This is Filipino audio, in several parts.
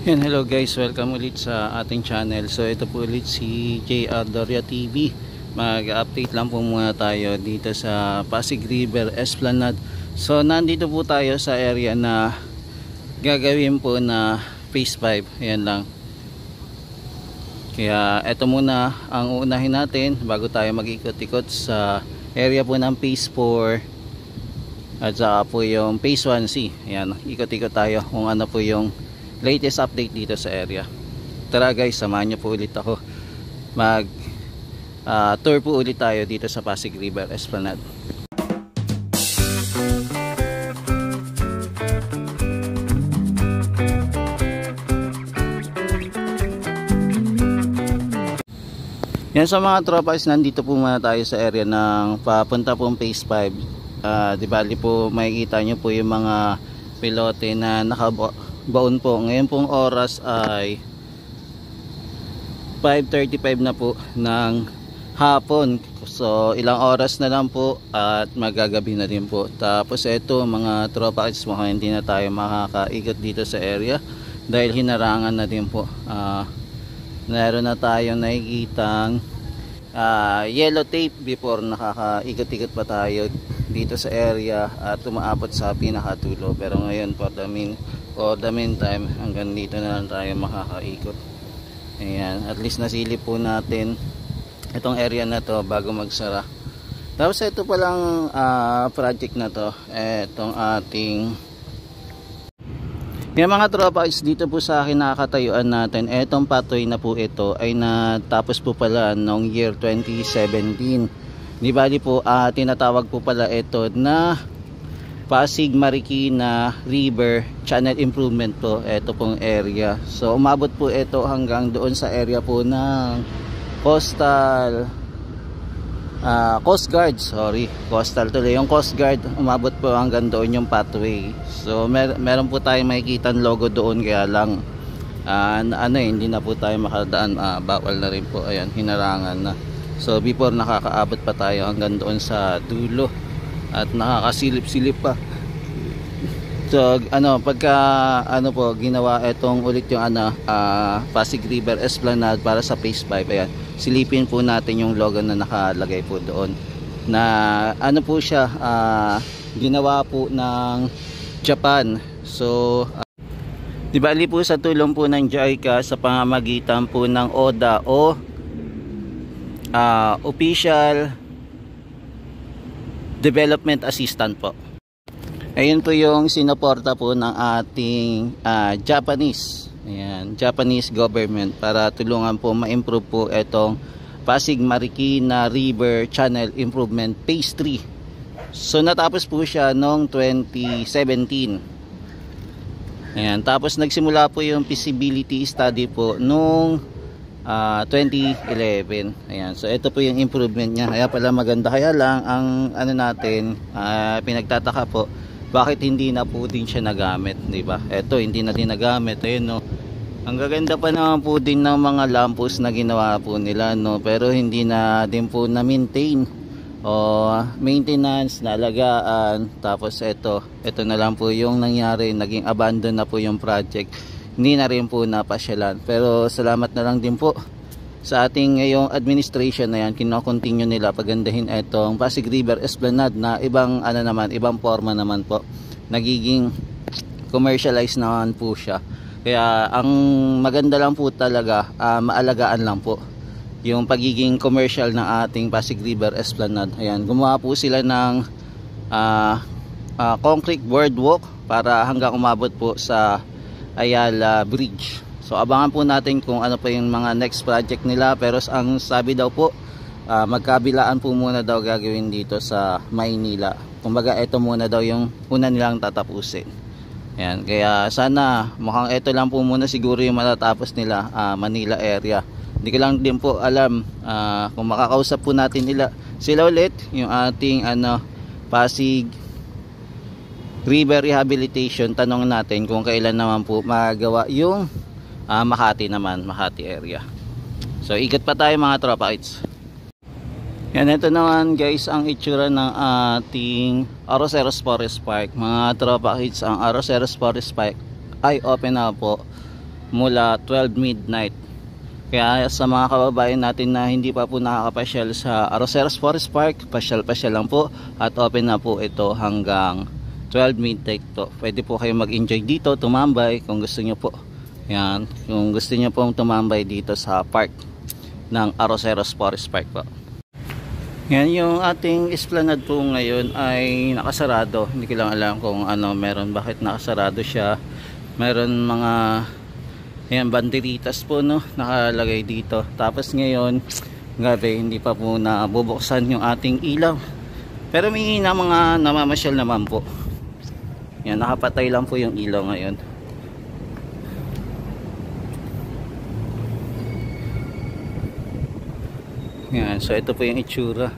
Yan, hello guys, welcome ulit sa ating channel. So ito po ulit si JR Doria TV. Mag-update lang po muna tayo dito sa Pasig River Esplanade. So nandito po tayo sa area na gagawin po na phase 5. Ayan lang. Kaya ito muna ang uunahin natin bago tayo mag-ikot-ikot sa area po ng phase 4 at saka po yung phase 1C. Ayan, ikot-ikot tayo kung ano po yung latest update dito sa area. Tara guys, samahan nyo po ulit ako. Mag tour po ulit tayo dito sa Pasig River Esplanade. Yan, sa mga tropas, nandito po muna tayo sa area ng papunta pong phase 5. Di bali po makikita nyo po yung mga pilote na nakabaon po. Ngayon pong oras ay 5:35 na po ng hapon. So ilang oras na lang po at magagabi na din po. Tapos ito mga tropa, mukhang hindi na tayo makakaikot dito sa area dahil hinarangan na din po. Meron na tayong nakikitang yellow tape before nakakaikot-ikot pa tayo dito sa area at tumaabot sa pinakatulo. Pero ngayon for the meantime hanggang dito na lang tayo makakaikot. Ayan, at least nasilip po natin itong area na to bago magsara. Tapos ito palang project na to, itong ating yung mga tropa is dito po sa akin nakakatayuan natin. Etong pathway na po ito ay natapos po pala noong year 2017. Di bali po tinatawag po pala ito na Pasig Marikina River Channel Improvement po. Ito pong area. So umabot po ito hanggang doon sa area po ng Coast Guard, coastal tuloy. Yung Coast Guard, umabot po hanggang doon yung pathway. So meron po tayong makikitang logo doon, kaya lang hindi na po tayo makadaan, bawal na rin po. Ayan, hinarangan na. So before nakakaabot pa tayo hanggang doon sa dulo at nakakasilip-silip pa. So pagka po ginawa itong ulit yung Pasig River Esplanade para sa phase 5, ayan, silipin po natin yung logo na nakalagay po doon na po siya, ginawa po ng Japan. So di bali po sa tulong po ng JICA sa pamamagitan po ng ODA o Official Development Assistant po. Ayun po yung sinuporta po ng ating Japanese government para tulungan po ma-improve po itong Pasig Marikina River Channel Improvement Phase 3. So natapos po siya noong 2017. Ayan, tapos nagsimula po yung feasibility study po noong 2011. Ayan, so ito po yung improvement niya. Kaya pala maganda. Kaya lang ang natin, pinagtataka po, bakit hindi na po din siya nagamit, di ba? Ito hindi na din nagamit. Ayun, no. Ang gaganda pa naman po din ng mga lampos na ginawa po nila, no, pero hindi na din po na maintain o maintenance, nalagaan. Tapos ito na lang po yung nangyari, naging abandon na po yung project. Hindi na rin po napasyalan. Pero salamat na lang din po sa ating ngayong administration na yan, kino-continue nila pagandahin itong Pasig River Esplanade na ibang ibang forma naman po. Nagiging commercialized naman po siya. Kaya ang maganda lang po talaga, maalagaan lang po yung pagiging commercial ng ating Pasig River Esplanade. Ayan, gumawa po sila ng concrete boardwalk para hanggang umabot po sa Ayala Bridge. So abangan po natin kung ano pa yung mga next project nila. Pero ang sabi daw po, magkabilaan po muna daw gagawin dito sa Maynila. Kumbaga ito muna daw yung una nilang tatapusin. Ayan, kaya sana mukhang ito lang po muna siguro yung matatapos nila, Manila area. Hindi ko lang din po alam kung makakausap po natin sila ulit, yung ating Pasig River Rehabilitation. Tanong natin kung kailan naman po magawa yung Makati area. So ikot pa tayo mga tropa kids. Yan, ito naman guys ang itsura ng ating Arroceros Forest Park. Mga tropa kids, ang Arroceros Forest Park ay open na po mula 12 midnight. Kaya sa mga kababayan natin na hindi pa po nakakapasyal sa Arroceros Forest Park, pasyal-pasyal lang po at open na po ito hanggang 12 midnight to. Pwede po kayo mag-enjoy dito, tumambay kung gusto nyo po. Yan, kung gusto nyo pong tumambay dito sa park ng Arroceros Forest Park po. Yan, yung ating esplanade po ngayon ay nakasarado. Hindi ko lang alam kung ano meron, bakit nakasarado siya. Meron mga ayan, banderitas po no, nakalagay dito. Tapos ngayon gabi hindi pa po nabubuksan yung ating ilaw. Pero may mga namamasyal naman po. Yan, nakapatay lang po yung ilaw ngayon. Yan, so ito po yung itsura.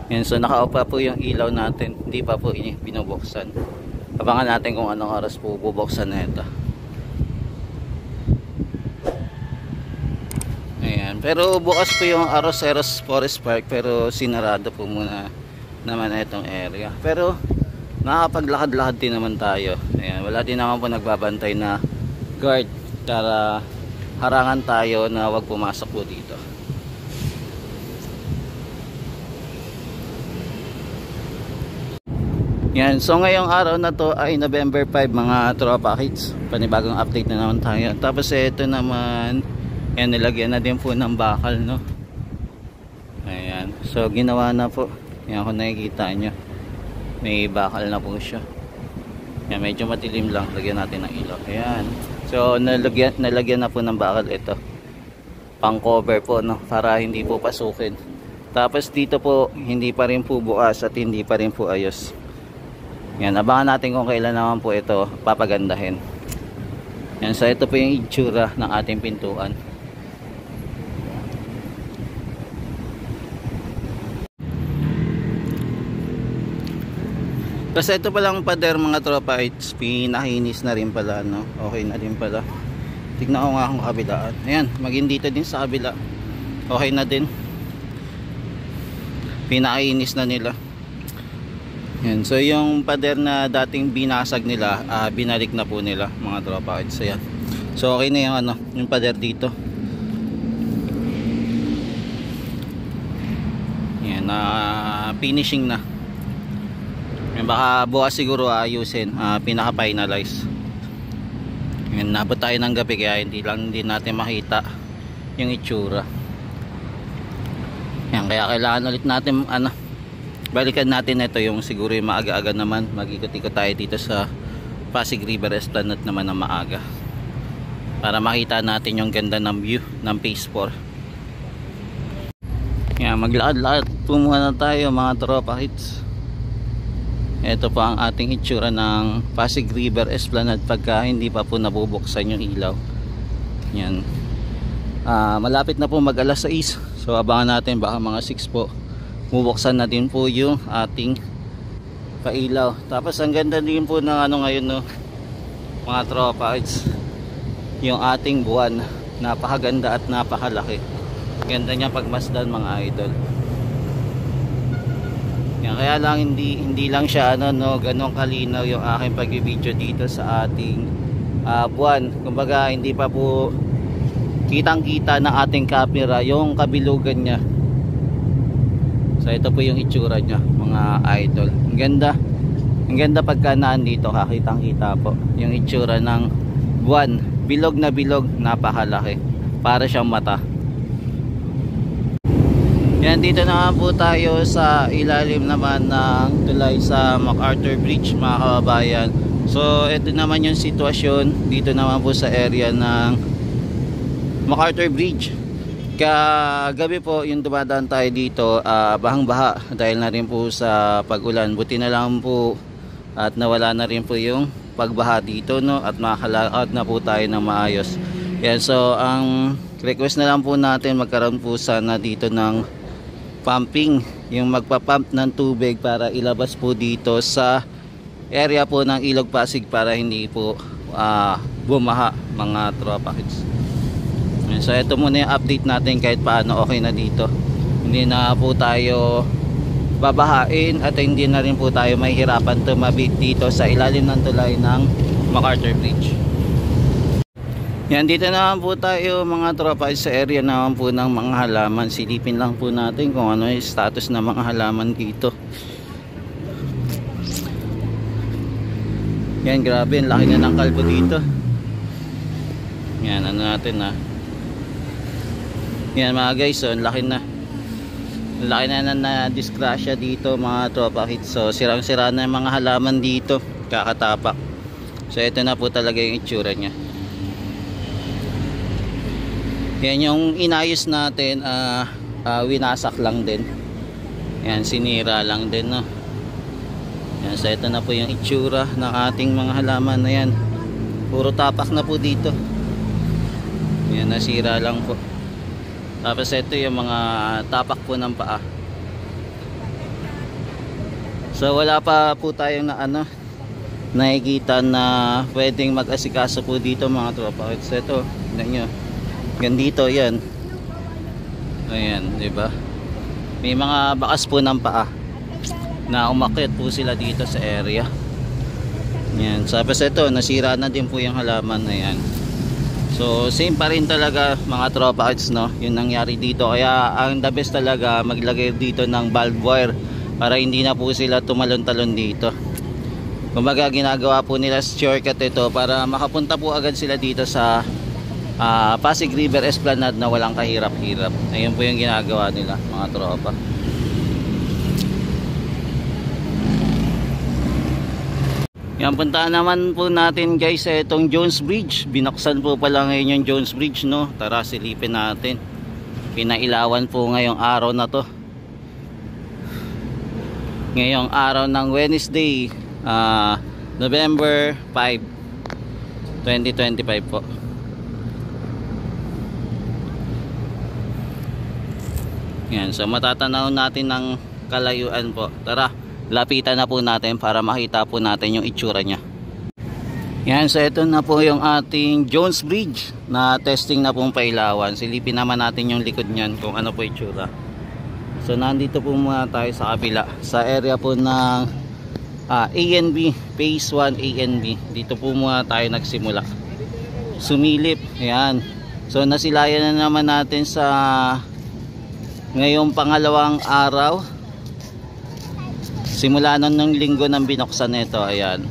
Yan, so nakaupa po yung ilaw natin. Hindi pa po binubuksan. Abangan natin kung anong oras po bubuksan na ito. Ayan. Pero bukas po yung Arroceros Forest Park, pero sinarado po muna naman itong area. Pero nakakapaglakad-lakad din naman tayo. Ayan. Wala din naman po nagbabantay na guard para harangan tayo na wag pumasok po dito. Yan, so ngayong araw na to ay November 5 mga tropa kids. Panibagong update na naman tayo. Tapos ito naman, yan, nilagyan na din po ng bakal, no. Ayan, so ginawa na po. Yan, kung nakikita nyo, may bakal na po siya. Yan, medyo matilim lang, lagyan natin ng ilaw. Ayan, so nalagyan na po ng bakal ito. Pang cover po, no, para hindi po pasukin. Tapos dito po, hindi pa rin po bukas at hindi pa rin po ayos. Yan, abangan natin kung kailan naman po ito papagandahin. Yan, so ito po yung itsura ng ating pintuan. Kasi ito palang pader mga tropa, it's pinakinis na rin pala, no? Okay na rin pala. Tignan ko nga kung kabilaan. Ayan, maging dito din sa kabila. Okay na din. Pinakinis na nila. Yan, so yung pader na dating binasag nila, binalik na po nila mga tropa. So yan, so okay na yung ano, yung pader dito. Yan, finishing na. Yan, baka bukas siguro ayusin, pinaka finalize. Yan, nabot tayo ng gabi kaya hindi natin makita yung itsura. Yan, kaya kailangan ulit natin balikan natin ito, yung siguro yung maaga-aga naman. Mag-ikot-ikot tayo dito sa Pasig River Esplanade naman na maaga para makita natin yung ganda ng view ng Phase 4. Yan, maglakad-lakad po muna tayo mga tropa hits. Ito po ang ating itsura ng Pasig River Esplanade pagka hindi pa po nabubuksan yung ilaw. Yan, malapit na po mag alas 6, so abangan natin, baka mga 6 po bubuksan na din po yung ating pailaw. Tapos ang ganda din po ng ano ngayon, no, mga tropa, it's yung ating buwan. Napakaganda at napakalaki. Ganda niya pagmasdan mga idol. Yan, kaya lang hindi lang siya ganong kalinaw yung aking pag-video dito sa ating buwan. Kumbaga hindi pa po kitang-kita ng ating camera yung kabilugan niya. So ito po yung itsura niya mga idol. Ang ganda pagka naandito, kakitang-kita po yung itsura ng buwan. Bilog na bilog, napakalaki. Para siyang mata. Yan, dito na po tayo sa ilalim naman ng tulay sa MacArthur Bridge mga kababayan. So ito naman yung sitwasyon dito naman po sa area ng MacArthur Bridge. Kagabi po yung dumadaan tayo dito, bahang-baha dahil na rin po sa pag-ulan. Buti na lang po at nawala na rin po yung pagbaha dito, no, at makakalakad na po tayo ng maayos. Yan, so ang request na lang po natin, magkaroon po sana dito ng pumping, yung magpa-pump ng tubig para ilabas po dito sa area po ng Ilog Pasig para hindi po bumaha mga tropa kids. So ito muna yung update natin, kahit paano okay na dito. Hindi na po tayo babahain at hindi na rin po tayo mahihirapan tumabit dito sa ilalim ng tulay ng MacArthur Bridge. Yan, dito naman po tayo mga tropa sa area naman po ng mga halaman. Silipin lang po natin kung ano yung status ng mga halaman dito. Yan, grabe, ang laki na ng kalbo dito. Yan, ano natin ha. Yan mga guys, so ang laki na. Ang laki na disgrasya dito mga tropa hits. So sirang-sira na yung mga halaman dito, kakatapak. So ito na po talaga yung itsura nya. Yan yung inayos natin, winasak lang din. Yan, sinira lang din, no. Yan, so ito na po yung itsura ng ating mga halaman na yan. Puro tapak na po dito. Yan, nasira lang po. Tapos ito yung mga tapak po ng paa. So wala pa po tayong nakikita na pwedeng mag-asikaso po dito mga tropa. So ito, tignan nyo. Gandito yan. Ayan, diba? May mga bakas po ng paa na umakyat po sila dito sa area. Yan, tapos ito, nasira na din po yung halaman na yan. So same pa rin talaga mga tropa kids, no? Yung nangyari dito. Kaya ang the best talaga maglagay dito ng valve wire para hindi na po sila tumalon-talon dito. Kumbaga ginagawa po nila shortcut ito para makapunta po agad sila dito sa Pasig River Esplanade na walang kahirap-hirap. Ayun po yung ginagawa nila mga tropa. Yan, puntaan naman po natin guys sa itong Jones Bridge. Binuksan po pala ngayon yung Jones Bridge, no? Tara silipin natin. Pinailawan po ngayong araw na to. Ngayong araw ng Wednesday, November 5, 2025 po. Yan, so matatanaw natin ng kalayuan po. Tara, lapitan na po natin para makita po natin yung itsura nya. Yan, so ito na po yung ating Jones Bridge na testing na pong pailawan. Silipin naman natin yung likod nyan kung ano po itsura. So nandito po muna tayo sa kabila, sa area po ng ANB, Phase 1 ANB. Dito po muna tayo nagsimula. Sumilip, ayan. So nasilayan na naman natin sa ngayong pangalawang araw. Simula nun ng linggo ng binuksan nito, ayan.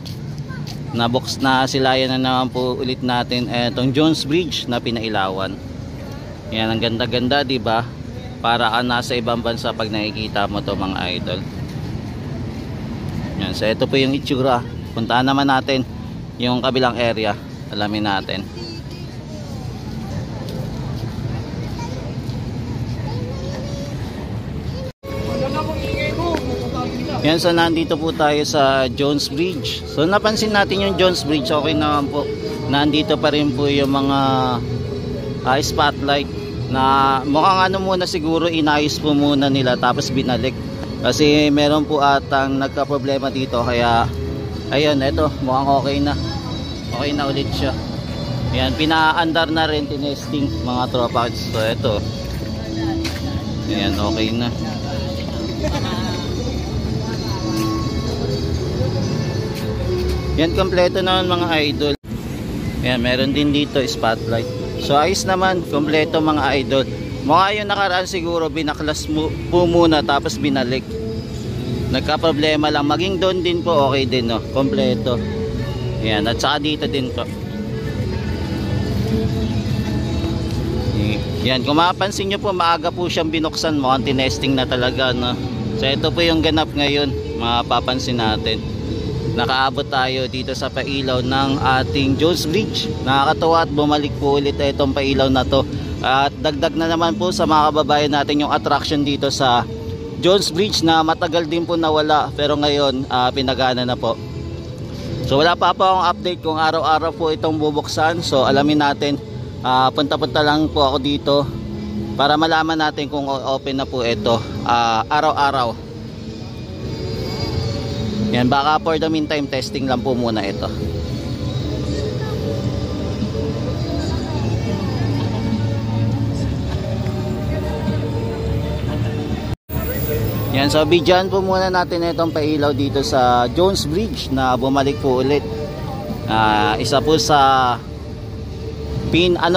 Nabox na silayan na naman po ulit natin etong Jones Bridge na pinailawan. Ayan, ang ganda-ganda, diba? Para ka nasa ibang bansa pag nakikita mo to mga idol. Ayan, so ito po yung itsura. Puntaan naman natin yung kabilang area. Alamin natin. Yan, so nandito po tayo sa Jones Bridge. So napansin natin yung Jones Bridge, okay naman po. Nandito pa rin po yung mga spotlight na mukhang muna siguro inayos po muna nila tapos binalik. Kasi meron po atang nagka-problema dito kaya ayun, eto mukhang okay na. Okay na ulit siya. Yan, pina-andar na rin, tinesting mga tropa. So eto. Ayan, okay na. Yan, kompleto naman mga idol. Yan, meron din dito spotlight. So ayos naman, kompleto mga idol. Mukha yung nakaraan siguro binaklas po muna tapos binalik. Nagka-problema lang. Maging doon din po okay din, no? Kompleto. Yan, at saka dito din po. Yan, kung mapapansin nyo po, maaga po siyang binuksan. Mukhang tinesting na talaga, no? So ito po yung ganap ngayon, mapapansin natin. Nakaabot tayo dito sa pailaw ng ating Jones Bridge. Nakakatuwa at bumalik po ulit itong pailaw na to. At dagdag na naman po sa mga kababayan natin yung attraction dito sa Jones Bridge na matagal din po nawala. Pero ngayon pinagana na po. So wala pa akong update kung araw-araw po itong bubuksan. So alamin natin, punta-punta lang po ako dito para malaman natin kung open na po ito araw-araw. Yan, baka for the meantime testing lang po muna ito. Yan, so bidyan po muna natin itong pailaw dito sa Jones Bridge na bumalik po ulit. Isa po sa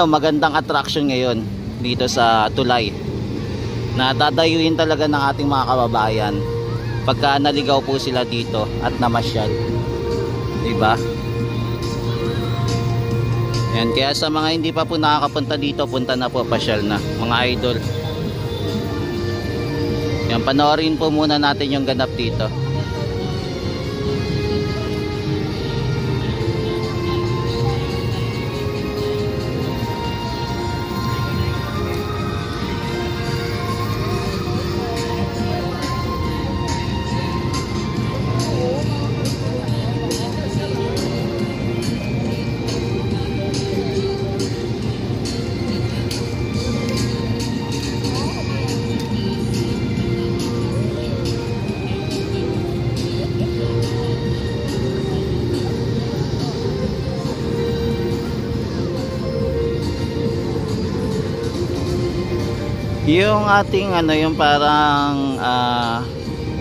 magandang attraction ngayon dito sa Tulay, na dadayuin talaga ng ating mga kababayan pagka naligaw po sila dito at namasyal, diba? Yan, kaya sa mga hindi pa po nakakapunta dito, punta na po, pasyal na mga idol. Yan, panoorin po muna natin yung ganap dito. Yung ating yung parang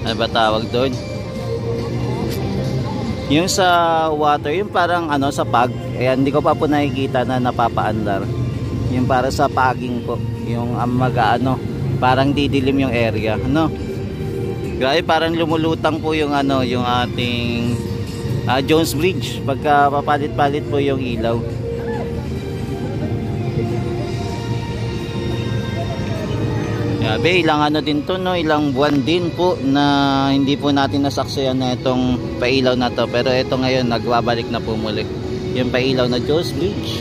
ano ba tawag doon, yung sa water, yung parang sa pag, ayan, hindi ko pa po nakikita na napapaandar. Yung para sa paging po, yung parang didilim yung area, grabe, parang lumulutang po yung yung ating Jones Bridge pagka papalit-palit po yung ilaw. Grabe, ilang din to, ilang buwan din po na hindi po natin nasaksiyan na itong pailaw na to, pero ito ngayon nagbabalik na po muli yung pailaw na Jones Bridge.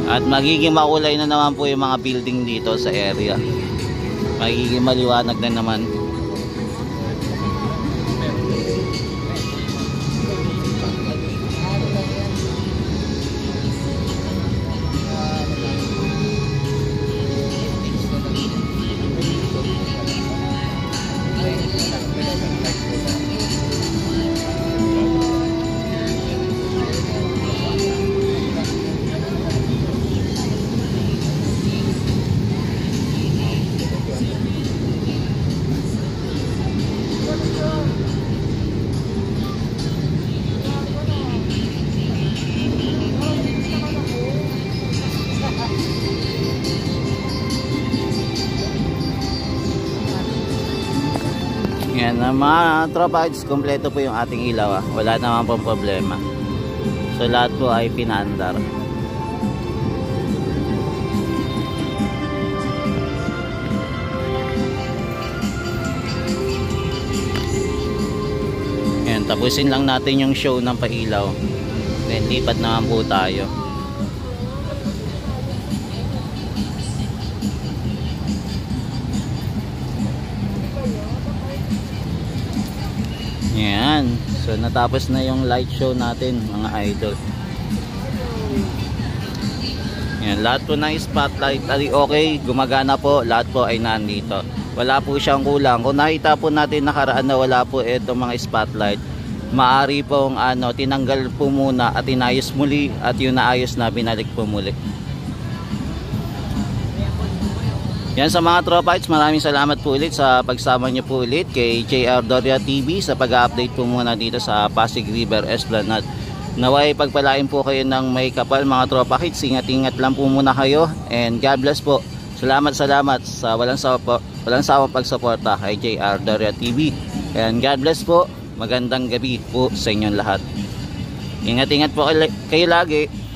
At magiging makulay na naman po yung mga building dito sa area, magiging maliwanag na naman. Yan, mga tropa, kompleto po yung ating ilaw, wala naman pong problema. So lahat po ay pinaandar. Yan, tapusin lang natin yung show ng pailaw, then lipat naman po tayo. Yan, so natapos na yung light show natin, mga idol. Yan, lahat po ng spotlight ay okay, gumagana po, lahat po ay nandito, wala po siyang kulang. Kung nakita po natin nakaraan na wala po itong mga spotlight, maari pong tinanggal po muna at inayos muli, at yung naayos na binalik po muli. Yan, sa mga tropites, maraming salamat po ulit sa pagsama nyo po ulit kay JR Doria TV sa pag-update po muna dito sa Pasig River Esplanade. Naway pagpalain po kayo ng may kapal, mga tropites. Ingat-ingat lang po muna kayo, and God bless po. Salamat sa walang sawang pagsuporta kay JR Doria TV, and God bless po. Magandang gabi po sa inyong lahat. Ingat-ingat po kayo lagi.